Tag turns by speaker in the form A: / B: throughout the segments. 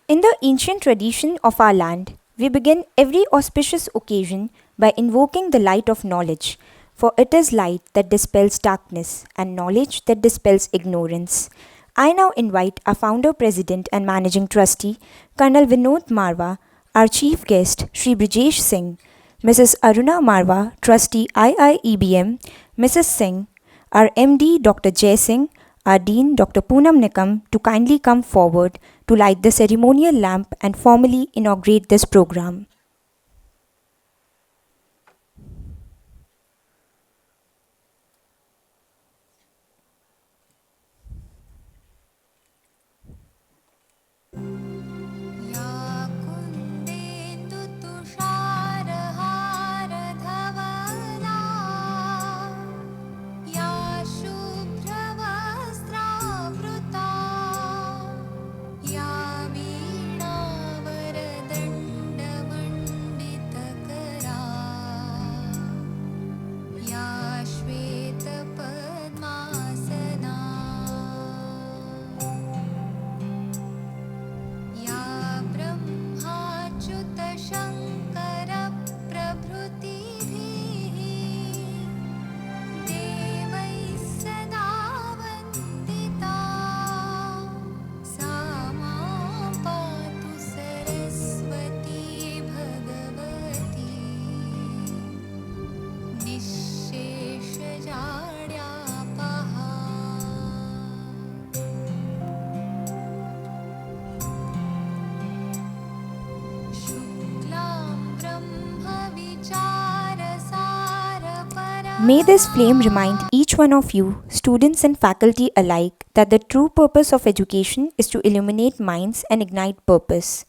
A: In the ancient tradition of our land, we begin every auspicious occasion by invoking the light of knowledge, for it is light that dispels darkness and knowledge that dispels ignorance. I now invite our founder, president, and managing trustee, Colonel Vinod Marwa, our chief guest, Sri Brijesh Singh, Mrs. Aruna Marwa, trustee IIEBM, Mrs. Singh, our MD, Dr. Jai Singh, our Dean, Dr. Poonam Nikam, to kindly come forward to light the ceremonial lamp and formally inaugurate this program. May this flame remind each one of you, students and faculty alike, that the true purpose of education is to illuminate minds and ignite purpose.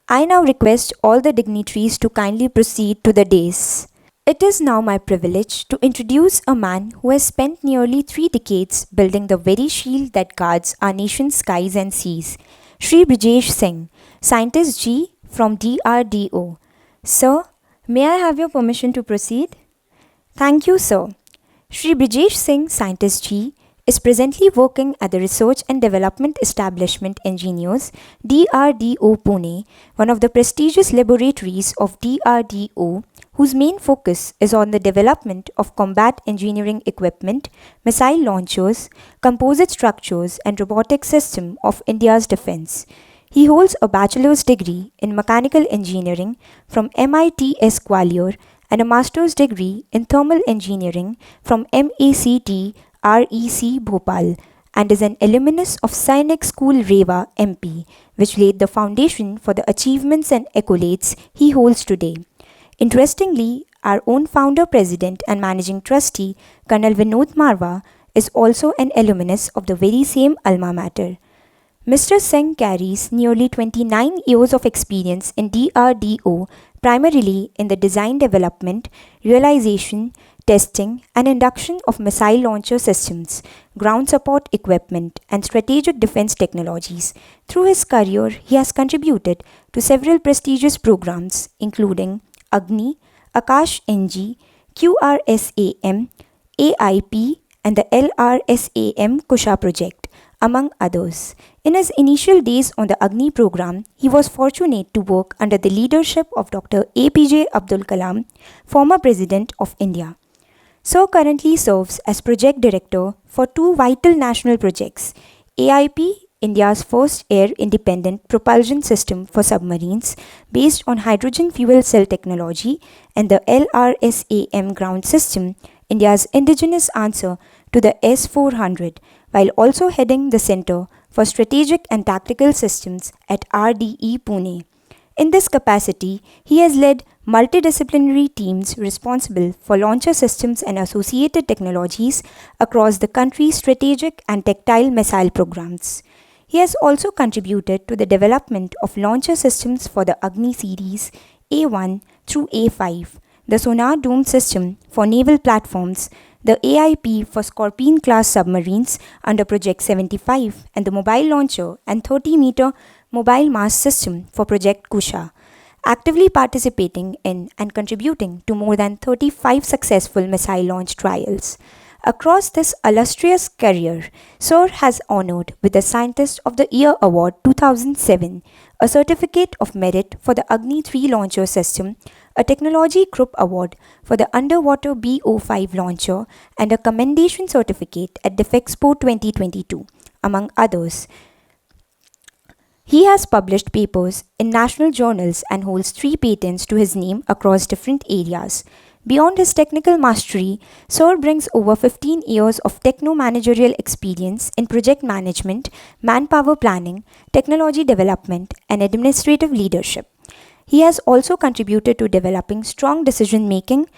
A: I now request all the dignitaries to kindly proceed to the dais. It is now my privilege to introduce a man who has spent nearly 3 decades building the very shield that guards our nation's skies and seas, Sri Brijesh Singh, Scientist G from DRDO. Sir, may I have your permission to proceed? Thank you, sir. Sri Brijesh Singh, Scientist G, is presently working at the Research and Development Establishment Engineers, DRDO Pune, one of the prestigious laboratories of DRDO, whose main focus is on the development of combat engineering equipment, missile launchers, composite structures, and robotic system of India's defense. He holds a bachelor's degree in mechanical engineering from MITS Gwalior and a master's degree in thermal engineering from MACT REC Bhopal, and is an alumnus of Sainik School Rewa MP, which laid the foundation for the achievements and accolades he holds today. Interestingly, our own founder, president, and managing trustee, Colonel Vinod Marwa, is also an alumnus of the very same alma mater. Mr. Singh carries nearly 29 years of experience in DRDO, primarily in the design, development, realization, testing, and induction of missile launcher systems, ground support equipment, and strategic defense technologies. Through his career, he has contributed to several prestigious programs, including Agni, Akash NG, QRSAM, AIP, and the LRSAM Kusha project, among others. In his initial days on the Agni program, he was fortunate to work under the leadership of Dr. APJ Abdul Kalam, former President of India. Sir currently serves as Project Director for 2 vital national projects, AIP, India's first air-independent propulsion system for submarines based on hydrogen fuel cell technology, and the LRSAM ground system, India's indigenous answer to the S-400, while also heading the Center for Strategic and Tactical Systems at RDE Pune. In this capacity, he has led multidisciplinary teams responsible for launcher systems and associated technologies across the country's strategic and tactile missile programs. He has also contributed to the development of launcher systems for the Agni series A1 through A5, the sonar dome system for naval platforms, the AIP for Scorpene class submarines under Project 75, and the mobile launcher and 30-meter mobile mast system for Project Kusha, actively participating in and contributing to more than 35 successful missile launch trials. Across this illustrious career, Sir has honored with the Scientist of the Year Award 2007, a Certificate of Merit for the Agni 3 Launcher System, a Technology Group Award for the Underwater BO5 Launcher, and a Commendation Certificate at DefExpo 2022, among others. He has published papers in national journals and holds 3 patents to his name across different areas. Beyond his technical mastery, Sir brings over 15 years of techno-managerial experience in project management, manpower planning, technology development, and administrative leadership. He has also contributed to developing strong decision-making,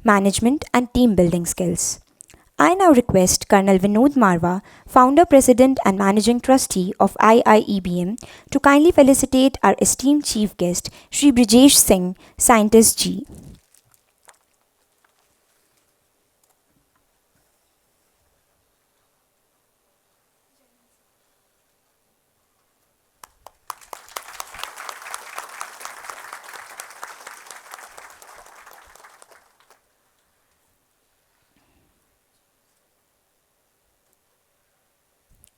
A: management, and team-building skills. I now request Colonel Vinod Marwa, Founder, President, and Managing Trustee of IIEBM, to kindly felicitate our esteemed Chief Guest, Shri Brijesh Singh, Scientist G.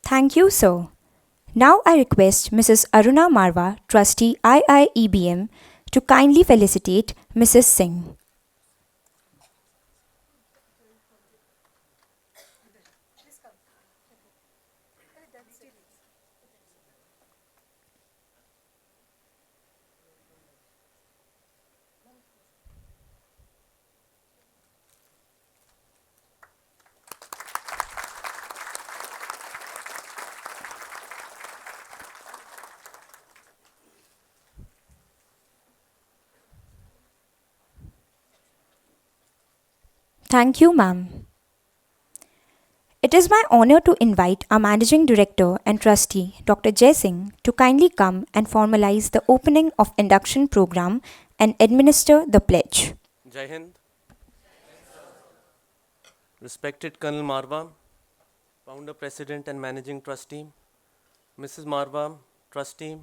A: Thank you, sir. Now I request Mrs. Aruna Marwa, Trustee IIEBM, to kindly felicitate Mrs. Singh. Thank you, ma'am. It is my honor to invite our Managing Director and Trustee, Dr. Jai Singh, to kindly come and formalize the opening of Induction program and administer the pledge.
B: Jai Hind. Respected Colonel Marwa, Founder, President and Managing Trustee, Mrs. Marwa, Trustee,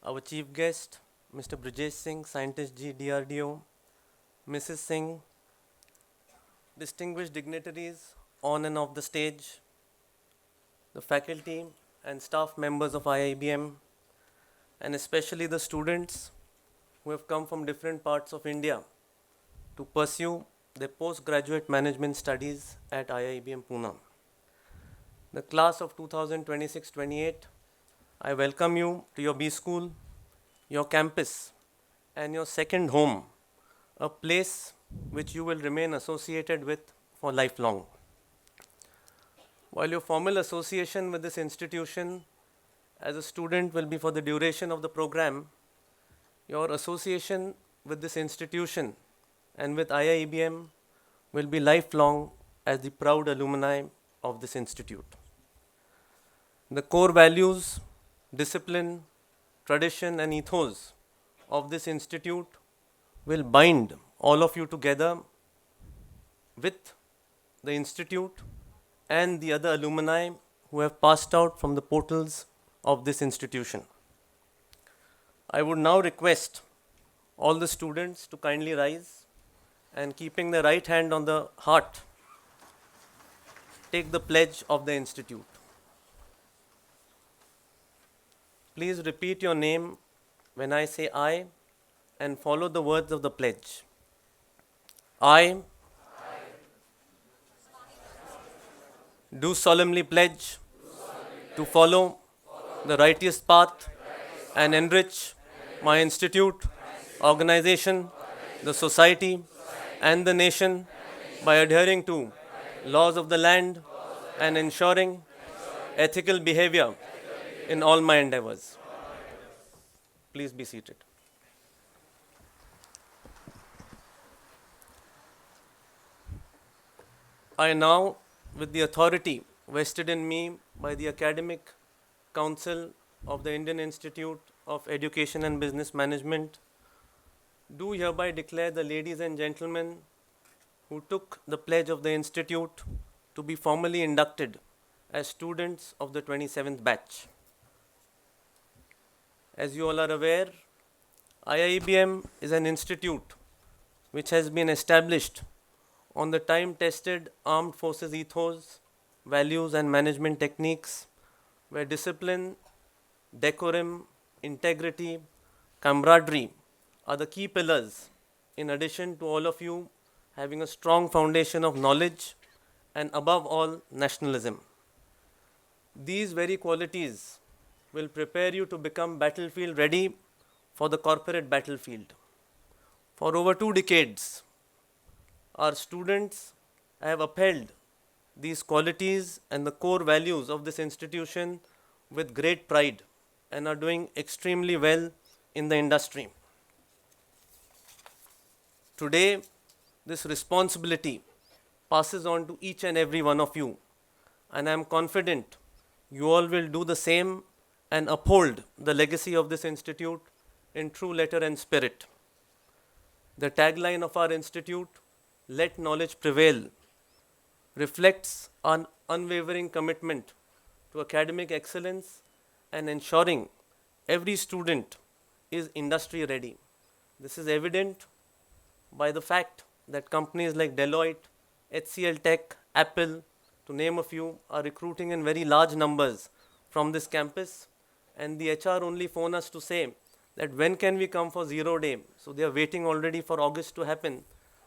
B: our Chief Guest, Mr. Brijesh Singh, Scientist G, DRDO, Mrs. Singh, distinguished dignitaries on and off the stage, the faculty and staff members of IIBM, and especially the students who have come from different parts of India to pursue their postgraduate management studies at IIEBM Pune. The class of 2026-28, I welcome you to your B school, your campus, and your second home, a place which you will remain associated with for lifelong. While your formal association with this institution as a student will be for the duration of the program, your association with this institution and with IIEBM will be lifelong as the proud alumni of this institute. The core values, discipline, tradition and ethos of this institute will bind all of you together with the institute and the other alumni who have passed out from the portals of this institution. I would now request all the students to kindly rise and, keeping the right hand on the heart, take the pledge of the institute. Please repeat your name when I say I and follow the words of the pledge. I do solemnly pledge to follow the righteous path and enrich my institute, organization, the society, and the nation by adhering to laws of the land and ensuring ethical behavior in all my endeavors. Please be seated. I now, with the authority vested in me by the Academic Council of the Indian Institute of Education and Business Management, do hereby declare the ladies and gentlemen who took the pledge of the Institute to be formally inducted as students of the 27th batch. As you all are aware, IIEBM is an institute which has been established on the time-tested armed forces ethos, values and management techniques where discipline, decorum, integrity, camaraderie are the key pillars, in addition to all of you having a strong foundation of knowledge and above all nationalism. These very qualities will prepare you to become battlefield ready for the corporate battlefield. For over 2 decades, our students have upheld these qualities and the core values of this institution with great pride and are doing extremely well in the industry. Today, this responsibility passes on to each and every one of you, and I am confident you all will do the same and uphold the legacy of this institute in true letter and spirit. The tagline of our institute, "Let knowledge prevail," reflects an unwavering commitment to academic excellence and ensuring every student is industry ready. This is evident by the fact that companies like Deloitte, HCL Tech, Apple, to name a few, are recruiting in very large numbers from this campus, and the HR only phone us to say that when can we come for 0 day. So they are waiting already for August to happen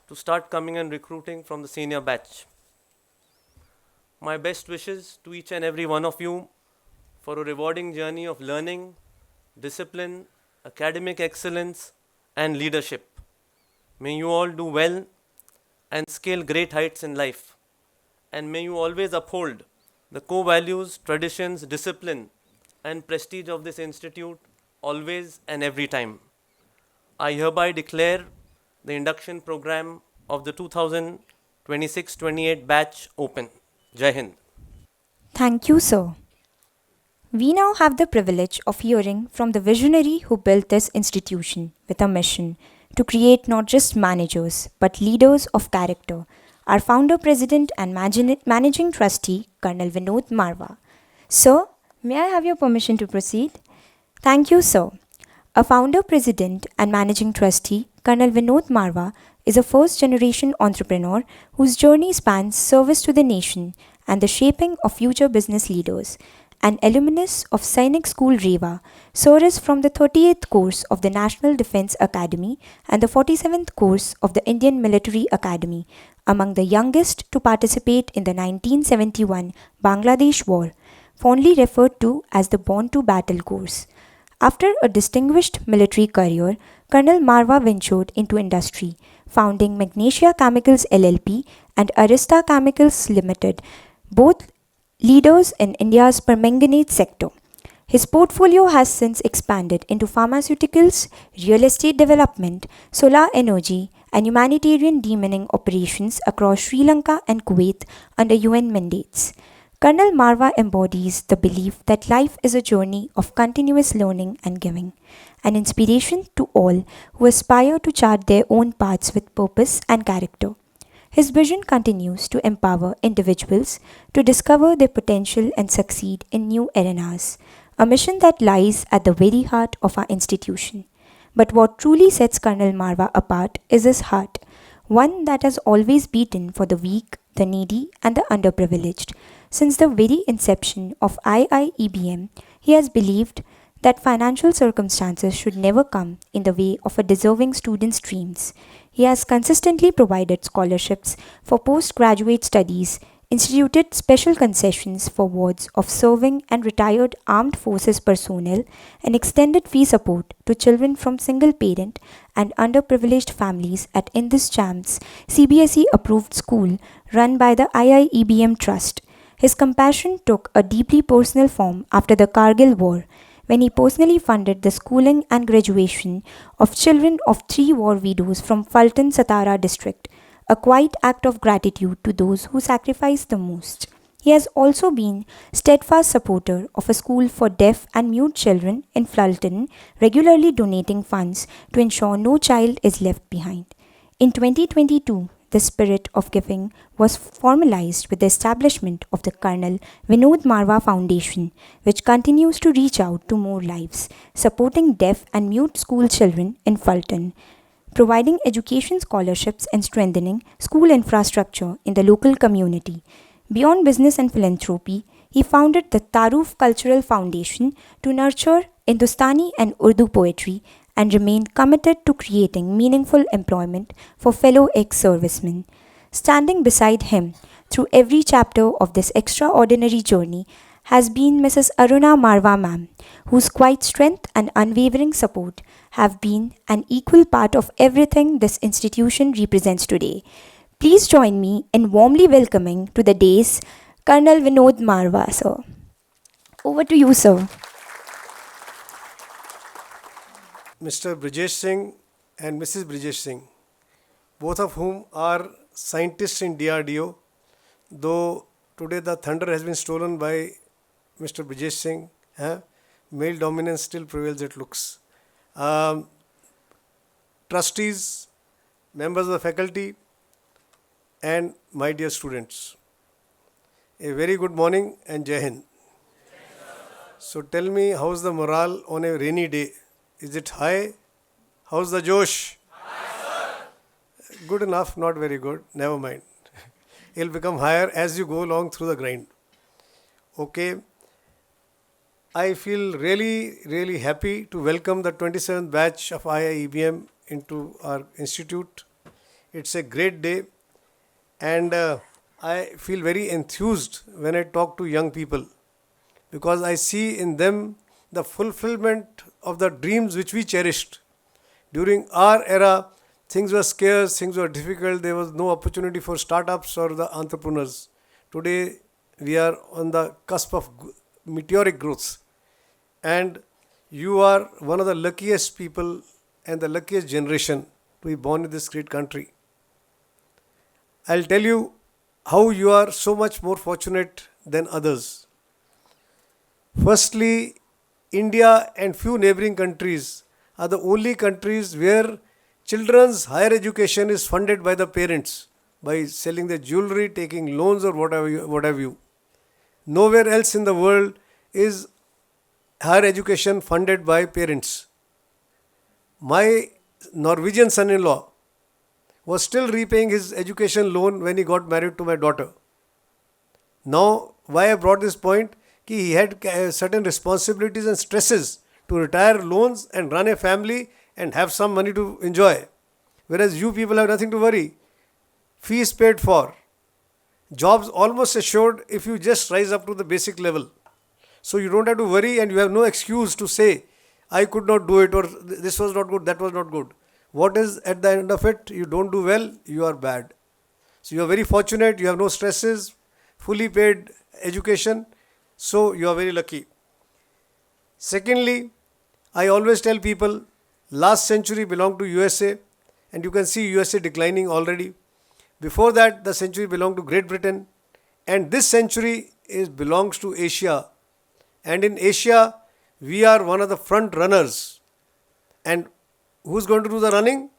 B: to start coming and recruiting from the senior batch. My best wishes to each and every one of you for a rewarding journey of learning, discipline, academic excellence, and leadership. May you all do well and scale great heights in life. And may you always uphold the core values, traditions, discipline, and prestige of this institute always and every time. I hereby declare the induction program of the 2026-28 batch open. Jai Hind.
A: Thank you, sir. We now have the privilege of hearing from the visionary who built this institution with a mission to create not just managers but leaders of character, our founder, president, and managing trustee, Colonel Vinod Marwa. Sir, may I have your permission to proceed? Thank you, sir. A founder, president, and managing trustee, Colonel Vinod Marwa is a first-generation entrepreneur whose journey spans service to the nation and the shaping of future business leaders. An alumnus of Sainik School Rewa, Sir is from the 38th course of the National Defence Academy and the 47th course of the Indian Military Academy, among the youngest to participate in the 1971 Bangladesh War, fondly referred to as the Born to Battle course. After a distinguished military career, Colonel Marwa ventured into industry, founding Magnesia Chemicals LLP and Arista Chemicals Limited, both leaders in India's permanganate sector. His portfolio has since expanded into pharmaceuticals, real estate development, solar energy, and humanitarian demining operations across Sri Lanka and Kuwait under UN mandates. Colonel Marwa embodies the belief that life is a journey of continuous learning and giving, an inspiration to all who aspire to chart their own paths with purpose and character. His vision continues to empower individuals to discover their potential and succeed in new arenas, a mission that lies at the very heart of our institution. But what truly sets Colonel Marwa apart is his heart, one that has always beaten for the weak, the needy, and the underprivileged. Since the very inception of IIEBM, he has believed that financial circumstances should never come in the way of a deserving student's dreams. He has consistently provided scholarships for postgraduate studies, instituted special concessions for wards of serving and retired armed forces personnel, and extended fee support to children from single-parent and underprivileged families at Indus Cham's CBSE-approved school run by the IIEBM Trust. His compassion took a deeply personal form after the Kargil War, when he personally funded the schooling and graduation of children of 3 war widows from Fulton Satara district, a quiet act of gratitude to those who sacrificed the most. He has also been steadfast supporter of a school for deaf and mute children in Fulton, regularly donating funds to ensure no child is left behind. In 2022, the spirit of giving was formalized with the establishment of the Colonel Vinod Marwa Foundation, which continues to reach out to more lives, supporting deaf and mute school children in Fulton, providing education scholarships and strengthening school infrastructure in the local community. Beyond business and philanthropy, He founded the Taroof Cultural Foundation to nurture Hindustani and Urdu poetry and remained committed to creating meaningful employment for fellow ex-servicemen. Standing beside him through every chapter of this extraordinary journey has been Mrs. Aruna Marwa ma'am, whose quiet strength and unwavering support have been an equal part of everything this institution represents today. Please join me in warmly welcoming to the dais Colonel Vinod Marwa, sir. Over to you, sir.
C: Mr. Brijesh Singh and Mrs. Brijesh Singh, both of whom are scientists in DRDO, though today the thunder has been stolen by Mr. Brijesh Singh, male dominance still prevails, it looks. Trustees, members of the faculty, and my dear students, a very good morning and Jai Hind. So tell me, how's the morale on a rainy day? Is it high? How's the Josh? High, sir. Good enough, not very good. Never mind. It'll become higher as you go along through the grind. Okay. I feel really happy to welcome the 27th batch of IIEBM into our institute. It's a great day, and I feel very enthused when I talk to young people, because I see in them the fulfillment of the dreams which we cherished. During our era, things were scarce, things were difficult, there was no opportunity for startups or the entrepreneurs. Today, we are on the cusp of meteoric growth. And you are one of the luckiest people and the luckiest generation to be born in this great country. I'll tell you how you are so much more fortunate than others. Firstly, India and few neighboring countries are the only countries where children's higher education is funded by the parents by selling their jewelry, taking loans or whatever you. Nowhere else in the world is higher education funded by parents. My Norwegian son-in-law was still repaying his education loan when he got married to my daughter. Now, why I brought this point? He had certain responsibilities and stresses to retire loans and run a family and have some money to enjoy. Whereas you people have nothing to worry. Fees paid for. Jobs almost assured if you just rise up to the basic level. So you don't have to worry and you have no excuse to say, I could not do it, or this was not good, that was not good. What is at the end of it? You don't do well, you are bad. So you are very fortunate, you have no stresses, fully paid education. So you are very lucky. Secondly, I always tell people, last century belonged to USA, and you can see USA declining already. Before that, the century belonged to Great Britain, and this century belongs to Asia. And in Asia, we are one of the front runners. And who's going to do the running?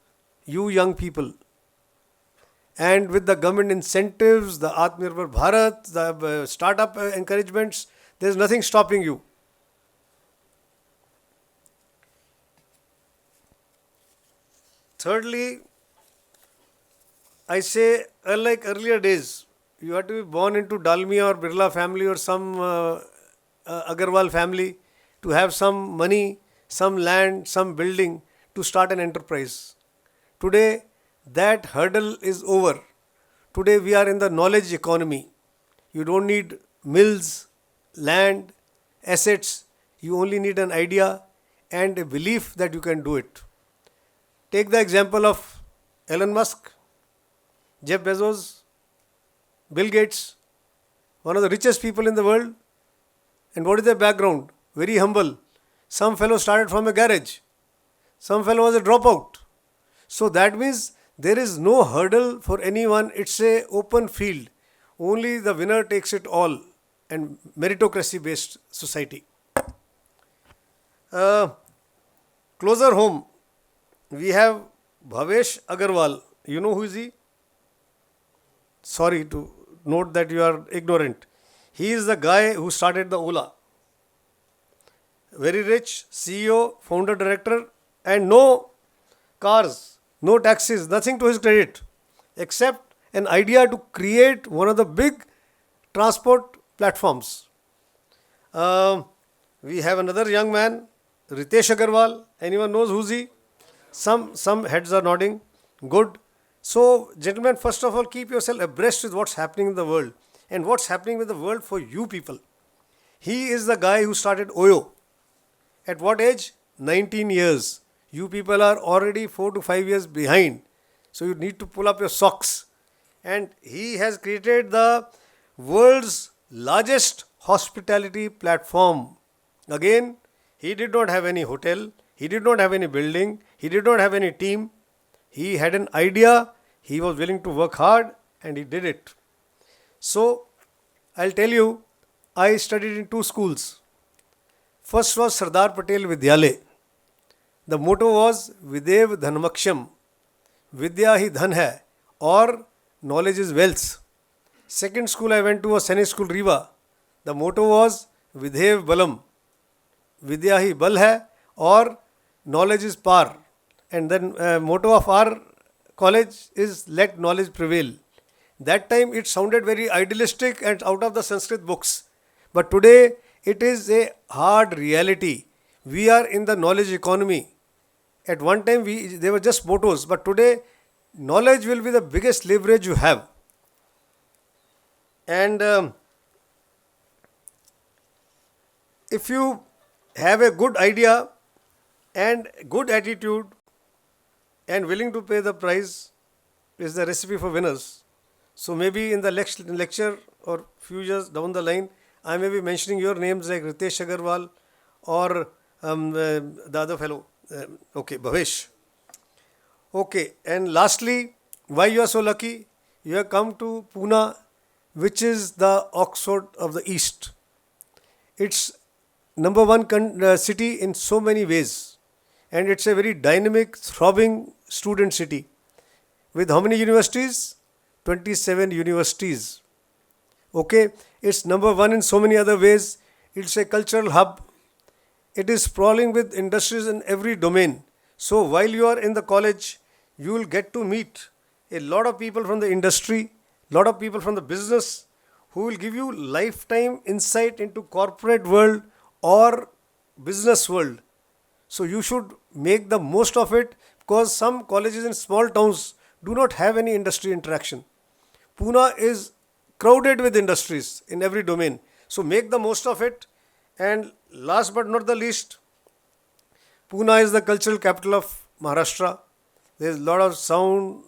C: You young people. And with the government incentives, the Atmanirbhar Bharat, the startup encouragements, there is nothing stopping you. Thirdly, I say, unlike earlier days, you had to be born into Dalmia or Birla family or some Agarwal family to have some money, some land, some building to start an enterprise. Today, that hurdle is over. Today, we are in the knowledge economy. You don't need mills, land, assets. You only need an idea and a belief that you can do it. Take the example of Elon Musk, Jeff Bezos, Bill Gates, one of the richest people in the world. And what is their background? Very humble. Some fellow started from a garage. Some fellow was a dropout. So that means there is no hurdle for anyone. It's a open field. Only the winner takes it all, and meritocracy based society. Closer home, we have Bhavesh Agarwal. You know who is he? Sorry to note that you are ignorant. He is the guy who started the Ola. Very rich, CEO, founder, director, and no cars, no taxis, nothing to his credit, except an idea to create one of the big transport platforms. Um, we have another young man, Ritesh Agarwal. Anyone knows who's he? Some heads are nodding. Good. So, gentlemen, first of all, keep yourself abreast with what's happening in the world and what's happening with the world for you people. He is the guy who started OYO. At what age? 19 years. You people are already 4 to 5 years behind. So you need to pull up your socks. And he has created the world's largest hospitality platform. Again, he did not have any hotel, he did not have any building, he did not have any team. He had an idea, he was willing to work hard, and he did it. So, I'll tell you, I studied in two schools. First was Sardar Patel Vidyalaya. The motto was Videv Dhanmaksham, Vidya hi dhan hai, or knowledge is wealth. Second school I went to was Sainik School Rewa. The motto was Vidhev Balam, Vidya hi bal hai, or knowledge is power. And then motto of our college is let knowledge prevail. That time it sounded very idealistic and out of the Sanskrit books. But today it is a hard reality. We are in the knowledge economy. At one time they were just mottos, but today knowledge will be the biggest leverage you have. And if you have a good idea and good attitude and willing to pay the price, is the recipe for winners. So maybe in the lecture or few years down the line, I may be mentioning your names like Ritesh Agarwal or the other fellow, Bhavesh. Okay, and lastly, why you are so lucky? You have come to Pune, which is the Oxford of the East. It's number one city in so many ways, and it's a very dynamic, throbbing student city. With how many universities? 27 universities. Okay, it's number one in so many other ways. It's a cultural hub. It is sprawling with industries in every domain. So while you are in the college, you will get to meet a lot of people from the industry, lot of people from the business, who will give you lifetime insight into corporate world or business world. So you should make the most of it, because some colleges in small towns do not have any industry interaction. Pune is crowded with industries in every domain. So make the most of it. And last but not the least, Pune is the cultural capital of Maharashtra. There is a lot of sound,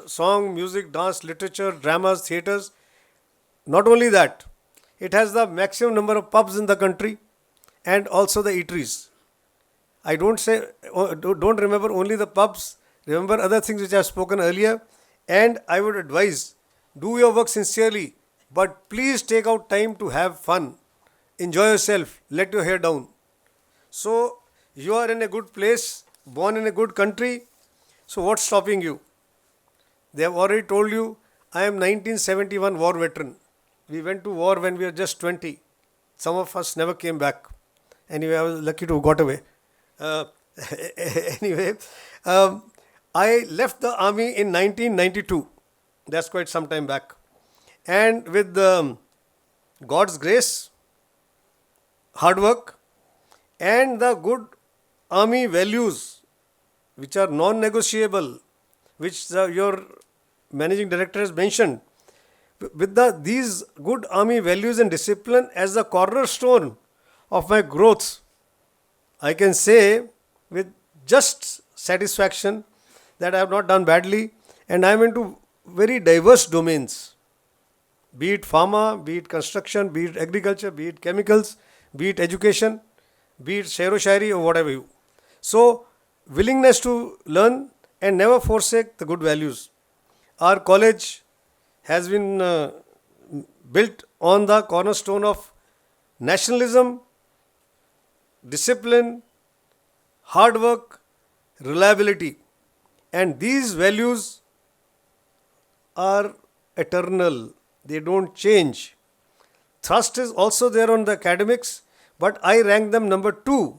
C: song, music, dance, literature, dramas, theatres. Not only that, it has the maximum number of pubs in the country and also the eateries. I don't remember only the pubs, remember other things which I have spoken earlier. And I would advise, do your work sincerely, but please take out time to have fun. Enjoy yourself, let your hair down. So, you are in a good place, born in a good country. So, what's stopping you? They have already told you, I am 1971 war veteran. We went to war when we were just 20. Some of us never came back. Anyway, I was lucky to have got away. Anyway, I left the army in 1992. That's quite some time back. And with God's grace, hard work, and the good army values, which are non-negotiable, which your managing director has mentioned, with these good army values and discipline as the cornerstone of my growth, I can say with just satisfaction that I have not done badly, and I am into very diverse domains, be it pharma, be it construction, be it agriculture, be it chemicals, be it education, be it shairo-shairi or whatever you. So, willingness to learn and never forsake the good values. Our college has been built on the cornerstone of nationalism, discipline, hard work, reliability. And these values are eternal. They don't change. Thrust is also there on the academics, but I rank them number 2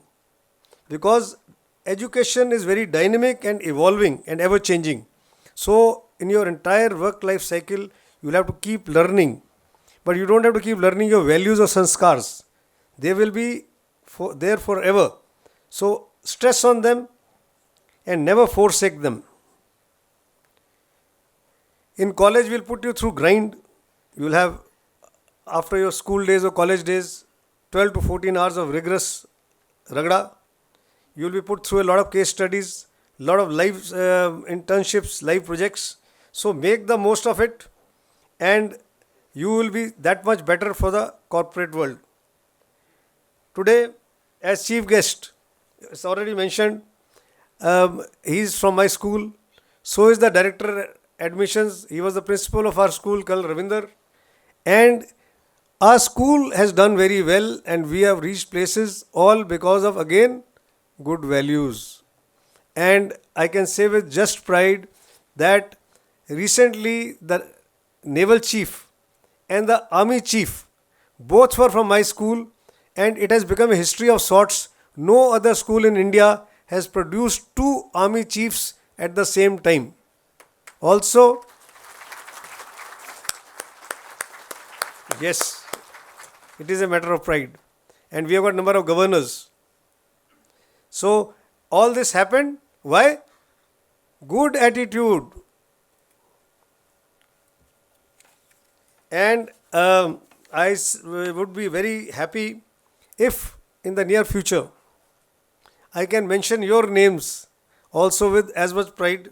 C: because education is very dynamic and evolving and ever changing. So in your entire work life cycle, you will have to keep learning. But you don't have to keep learning your values or sanskars. They will be there forever. So stress on them and never forsake them. In college, we'll put you through grind. You will have, after your school days or college days, 12 to 14 hours of rigorous ragda. You will be put through a lot of case studies, lot of live internships, live projects. So make the most of it, and you will be that much better for the corporate world. Today, as chief guest, it's already mentioned, he is from my school. So is the director admissions. He was the principal of our school, Kal Ravinder. And our school has done very well, and we have reached places all because of, again, good values. And I can say with just pride that recently the naval chief and the army chief both were from my school, and it has become a history of sorts. No other school in India has produced two army chiefs at the same time. Also, yes, it is a matter of pride. And we have got a number of governors. So, all this happened. Why? Good attitude. And I would be very happy if in the near future I can mention your names also with as much pride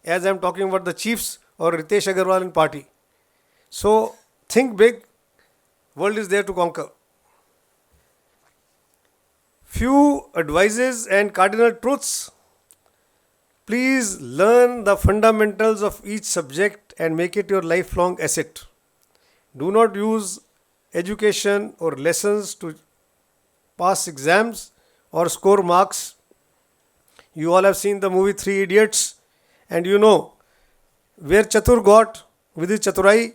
C: as I am talking about the chiefs or Ritesh Agarwal in party. So think big, world is there to conquer. Few advices and cardinal truths. Please learn the fundamentals of each subject and make it your lifelong asset. Do not use education or lessons to pass exams or score marks. You all have seen the movie Three Idiots, and you know where Chatur got with his Chaturai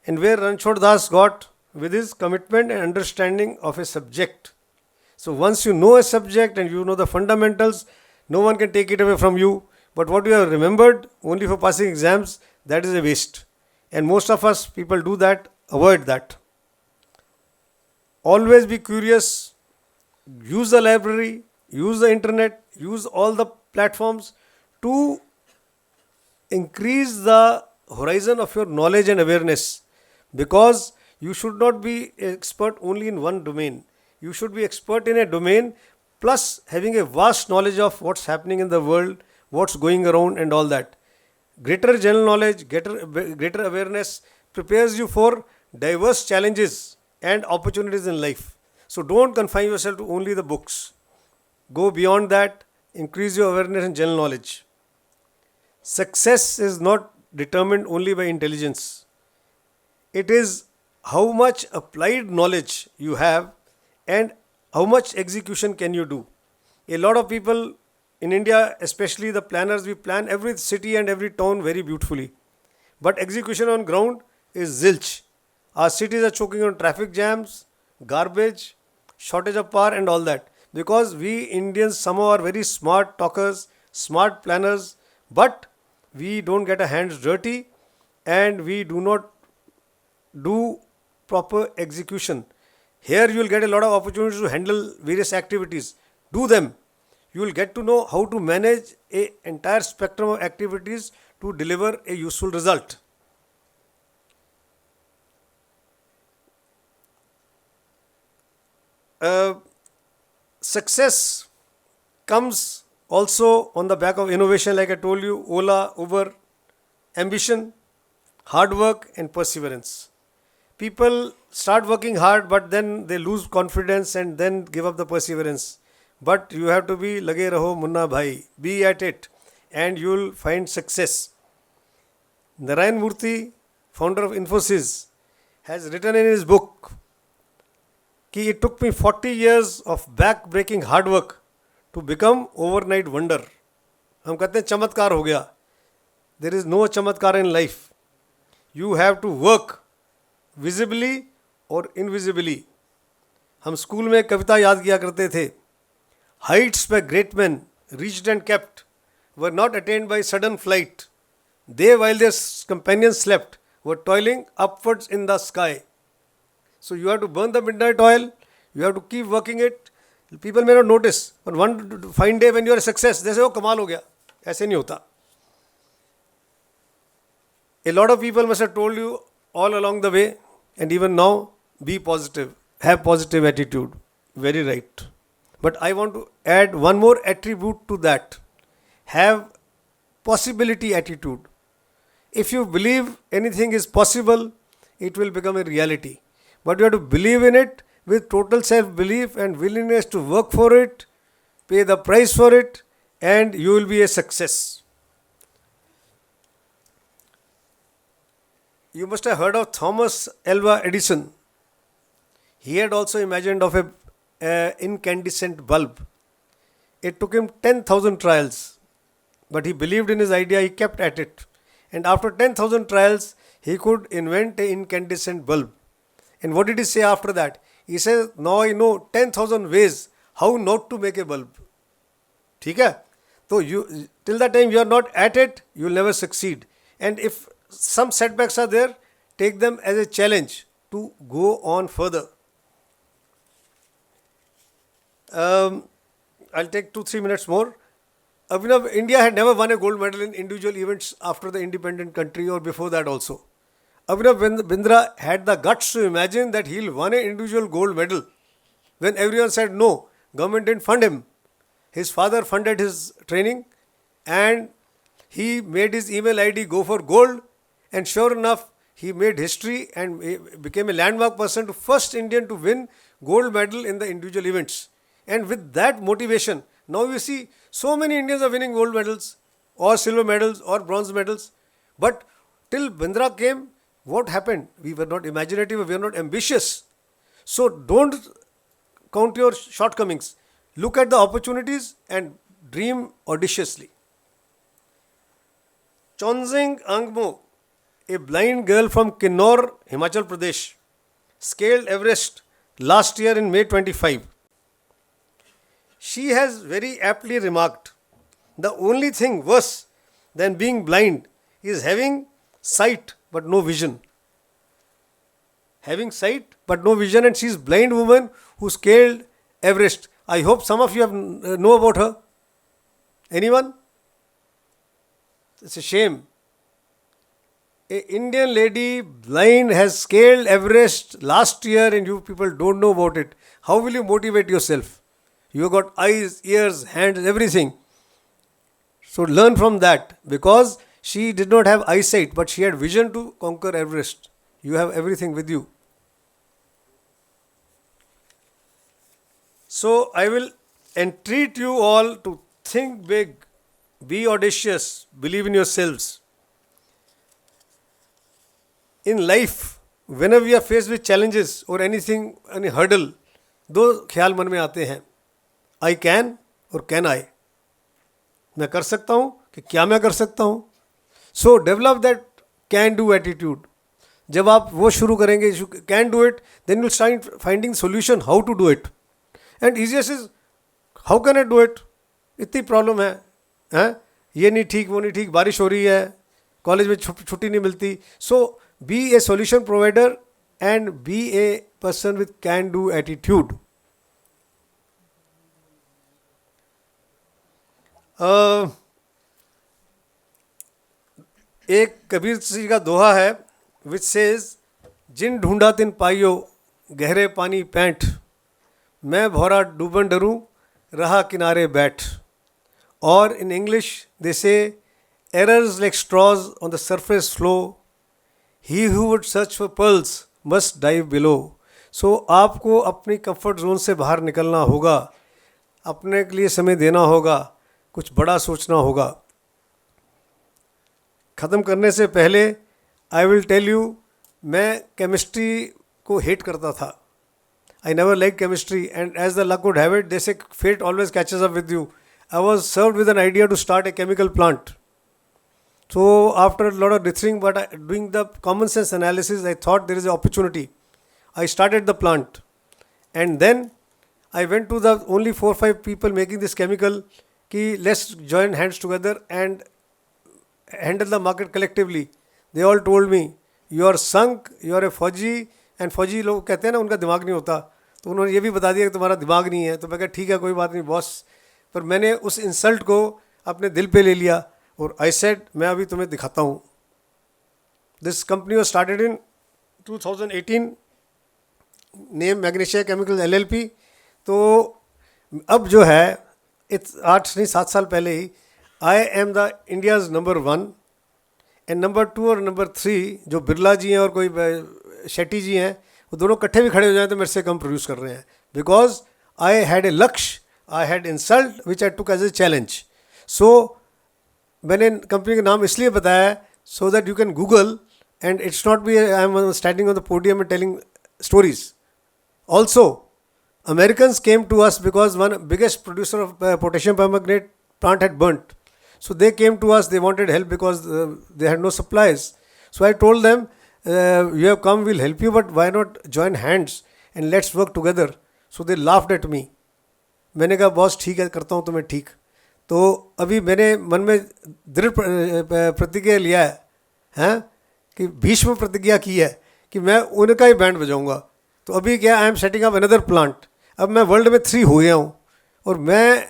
C: and where Ranchhod Das got with his commitment and understanding of a subject. So once you know a subject and you know the fundamentals, no one can take it away from you. But what you have remembered only for passing exams, that is a waste. And most of us people do that, avoid that. Always be curious, use the library, use the internet, use all the platforms to increase the horizon of your knowledge and awareness, because you should not be expert only in one domain. You should be expert in a domain plus having a vast knowledge of what's happening in the world, what's going around and all that. Greater general knowledge, greater awareness prepares you for diverse challenges and opportunities in life. So don't confine yourself to only the books. Go beyond that, increase your awareness and general knowledge. Success is not determined only by intelligence. It is how much applied knowledge you have and how much execution can you do. A lot of people in India, especially the planners, we plan every city and every town very beautifully. But execution on ground is zilch. Our cities are choking on traffic jams, garbage, shortage of power and all that. Because we Indians somehow are very smart talkers, smart planners, but we don't get our hands dirty and we do not do proper execution. Here you will get a lot of opportunities to handle various activities. Do them. You will get to know how to manage an entire spectrum of activities to deliver a useful result. Success comes also on the back of innovation, like I told you, Ola, Uber, ambition, hard work and perseverance. People start working hard but then they lose confidence and then give up the perseverance. But you have to be lage raho munna bhai, be at it and you will find success. Narayan Murthy, founder of Infosys, has written in his book कि it took me 40 years of back-breaking hard work to become overnight wonder. हम कहते हैं चमत्कार हो गया. There is no चमत्कार in life. You have to work visibly or invisibly. हम school में कविता याद किया करते थे. Heights by great men reached and kept were not attained by sudden flight. They, while their companions slept, were toiling upwards in the sky. So you have to burn the midnight oil, You have to keep working it. People may not notice, but one fine day when you are a success, they say, oh, कमाल हो गया. ऐसे नहीं होता. A lot of people must have told you all along the way, and even now, be positive. Have positive attitude. Very right. But I want to add one more attribute to that. Have possibility attitude. If you believe anything is possible, it will become a reality. But you have to believe in it with total self-belief and willingness to work for it, pay the price for it, and you will be a success. You must have heard of Thomas Alva Edison. He had also imagined of a incandescent bulb. It took him 10,000 trials, but he believed in his idea, he kept at it. And after 10,000 trials, he could invent an incandescent bulb. And what did he say after that? He says, now I know 10,000 ways how not to make a bulb. ठीक है? So you, till the time you are not at it, you will never succeed. And if some setbacks are there, take them as a challenge to go on further. I'll take 2-3 minutes more. Abhinav, India had never won a gold medal in individual events after the independent country or before that also. Abhinav Bindra had the guts to imagine that he'll win an individual gold medal when everyone said no, government didn't fund him. His father funded his training and he made his email ID go for gold, and sure enough, he made history and became a landmark person, to first Indian to win gold medal in the individual events. And with that motivation, now you see so many Indians are winning gold medals or silver medals or bronze medals. But till Bindra came, what happened? We were not imaginative, we were not ambitious. So don't count your shortcomings. Look at the opportunities and dream audaciously. Chonzing Angmo, a blind girl from Kinnaur, Himachal Pradesh, scaled Everest last year in May 25. She has very aptly remarked, the only thing worse than being blind is having sight but no vision. Having sight but no vision, and she is a blind woman who scaled Everest. I hope some of you have know about her. Anyone? It's a shame. An Indian lady blind has scaled Everest last year and you people don't know about it. How will you motivate yourself? You have got eyes, ears, hands, everything. So learn from that, because she did not have eyesight but she had vision to conquer Everest. You have everything with you. So I will entreat you all to think big, be audacious, believe in yourselves. In life, whenever we are faced with challenges or anything, any hurdle, दो ख्याल मन में आते हैं, I can और can I. मैं कर सकता हूँ कि क्या मैं कर सकता हूँ. So develop that can do attitude. जब आप वो शुरू करेंगे, you can do it, then you will start finding solution how to do it. And easiest is, how can I do it? इतनी प्रॉब्लम है, ये नहीं ठीक, वो नहीं ठीक, बारिश हो रही है, कॉलेज में छुट्टी नहीं मिलती. So be a solution provider and be a person with can do attitude. एक कबीर जी का दोहा है which says, जिन ढूंढा तिन पाइयो गहरे पानी पैंठ, मैं भौरा डूबन डरूं रहा किनारे बैठ. Or in English they say, errors like straws on the surface flow, he who would search for pearls must dive below. So आपको अपनी कंफर्ट जोन से बाहर निकलना होगा, अपने के लिए समय देना होगा, कुछ बड़ा सोचना होगा. ख़त्म करने से पहले आई विल टेल यू, मैं केमिस्ट्री को हेट करता था. I never liked chemistry, and as the luck would have it, they say fate always catches up with you. I was served with an idea to start a chemical plant. So after a lot of dithering, but doing the common sense analysis, I thought there is an opportunity. I started the plant, and then I went to the only 4 or 5 people making this chemical, कि let's join hands together and handle the market collectively. They all told me, you are sunk, you are a फौजी, and फौजी लोग कहते हैं ना, उनका दिमाग नहीं होता, तो उन्होंने ये भी बता दिया कि तुम्हारा दिमाग नहीं है। तो मैं कहा ठीक है कोई बात नहीं बॉस, पर मैंने उस इंसल्ट को अपने दिल पे ले लिया और आई सेड मैं अभी तुम्हें दिखाता हूँ। This company was started in 2018, name Magnesia Chemical LLP। तो अब जो है 7 साल पहले ही I am the India's number 1 and number 2 और नंबर 3 जो बिरला जी हैं और कोई शेट्टी जी हैं, वो दोनों इकट्ठे भी खड़े हो जाए तो मेरे से कम प्रोड्यूस कर रहे हैं, बिकॉज आई हैड ए लक्ष्य, I had insult which I took as a challenge. So मैंने कंपनी का नाम इसलिए बताया so that you can Google and it's not be I am standing on the podium and telling stories. Also, Americans came to us because one biggest producer of potassium permanganate plant had burnt. So they came to us, they wanted help because they had no supplies. So I told them, you have come, we'll help you, but why not join hands and let's work together. So they laughed at me. मैंने कहा boss ठीक है करता हूँ तुम्हें ठीक। तो अभी मैंने मन में दृढ़ प्रतिज्ञा लिया है कि भीष्म प्रतिज्ञा की है कि मैं उनका ही बैंड बजाऊंगा। तो अभी क्या I am setting up another plant. अब मैं वर्ल्ड में 3 हो गया हूँ और मैं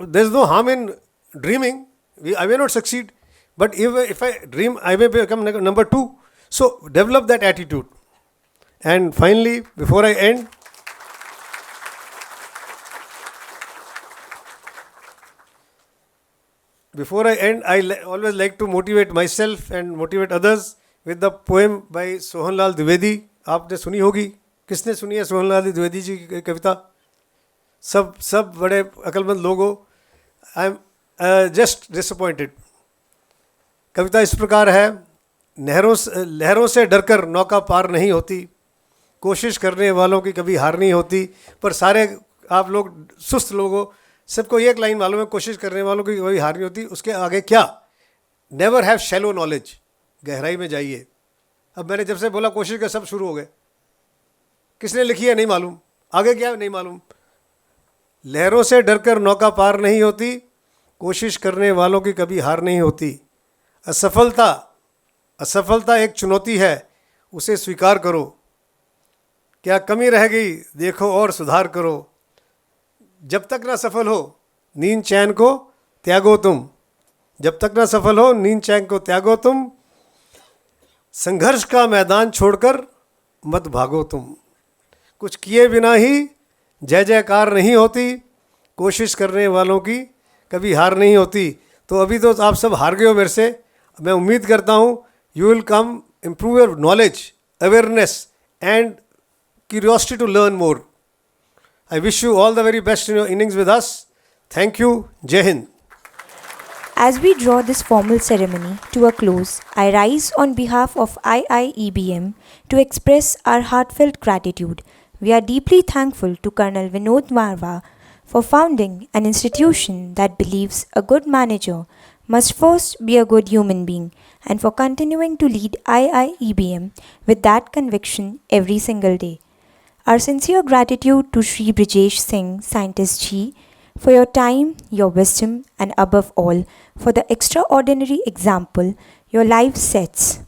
C: there is no harm in dreaming, I may not succeed but if I dream I may become number 2। So develop that attitude. And finally before I end, I always like to motivate myself and motivate others with the poem by Sohanlal Dwivedi. आपने सुनी होगी, किसने सुनी है सोहनलाल द्विवेदी जी की कविता? सब बड़े अक्लमंद लोग हो। I am just disappointed. कविता इस प्रकार है, लहरों से डरकर नौका पार नहीं होती, कोशिश करने वालों की कभी हार नहीं होती। पर सारे आप लोग सुस्त लोग हो, सबको एक लाइन मालूम है, कोशिश करने वालों की कभी हार नहीं होती। उसके आगे क्या? नेवर हैव शैलो नॉलेज, गहराई में जाइए। अब मैंने जब से बोला कोशिश का सब शुरू हो गए। किसने लिखी है नहीं मालूम, आगे क्या नहीं मालूम। लहरों से डरकर नौका पार नहीं होती, कोशिश करने वालों की कभी हार नहीं होती। असफलता एक चुनौती है, उसे स्वीकार करो। क्या कमी रह गई देखो और सुधार करो। जब तक ना सफल हो नींद चैन को त्यागो तुम, जब तक ना सफल हो नींद चैन को त्यागो तुम। संघर्ष का मैदान छोड़कर मत भागो तुम। कुछ किए बिना ही जय जयकार नहीं होती, कोशिश करने वालों की कभी हार नहीं होती। तो अभी तो आप सब हार गए हो मेरे से। मैं उम्मीद करता हूँ you will come improve your knowledge, awareness and curiosity to learn more. I wish you all the very best in your innings with us. Thank you. Jai Hind.
A: As we draw this formal ceremony to a close, I rise on behalf of IIEBM to express our heartfelt gratitude. We are deeply thankful to Colonel Vinod Marwa for founding an institution that believes a good manager must first be a good human being, and for continuing to lead IIEBM with that conviction every single day. Our sincere gratitude to Shri Brijesh Singh, Scientist Ji, for your time, your wisdom, and above all, for the extraordinary example your life sets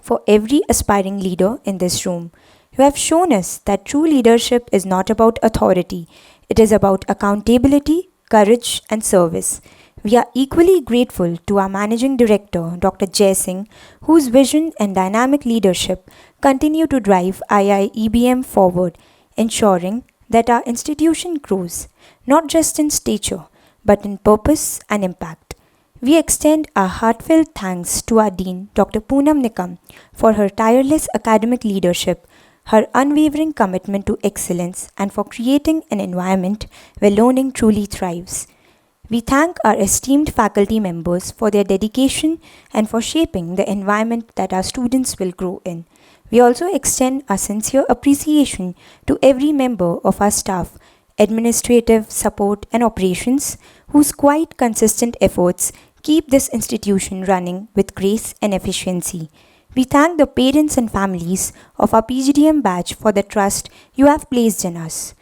A: for every aspiring leader in this room. You have shown us that true leadership is not about authority, it is about accountability, courage, and service. We are equally grateful to our Managing Director, Dr. Brijesh Singh, whose vision and dynamic leadership continue to drive IIEBM forward, ensuring that our institution grows, not just in stature, but in purpose and impact. We extend our heartfelt thanks to our Dean, Dr. Poonam Nikam, for her tireless academic leadership, her unwavering commitment to excellence, and for creating an environment where learning truly thrives. We thank our esteemed faculty members for their dedication and for shaping the environment that our students will grow in. We also extend our sincere appreciation to every member of our staff, administrative, support, and operations, whose quite consistent efforts keep this institution running with grace and efficiency. We thank the parents and families of our PGDM batch for the trust you have placed in us.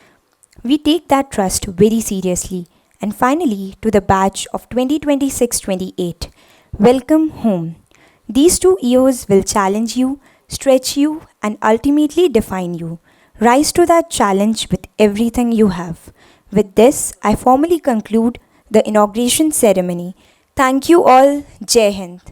A: We take that trust very seriously. And finally, to the batch of 2026-28, welcome home. These 2 years will challenge you, stretch you, and ultimately define you. Rise to that challenge with everything you have. With this, I formally conclude the inauguration ceremony. Thank you all. Jai Hind.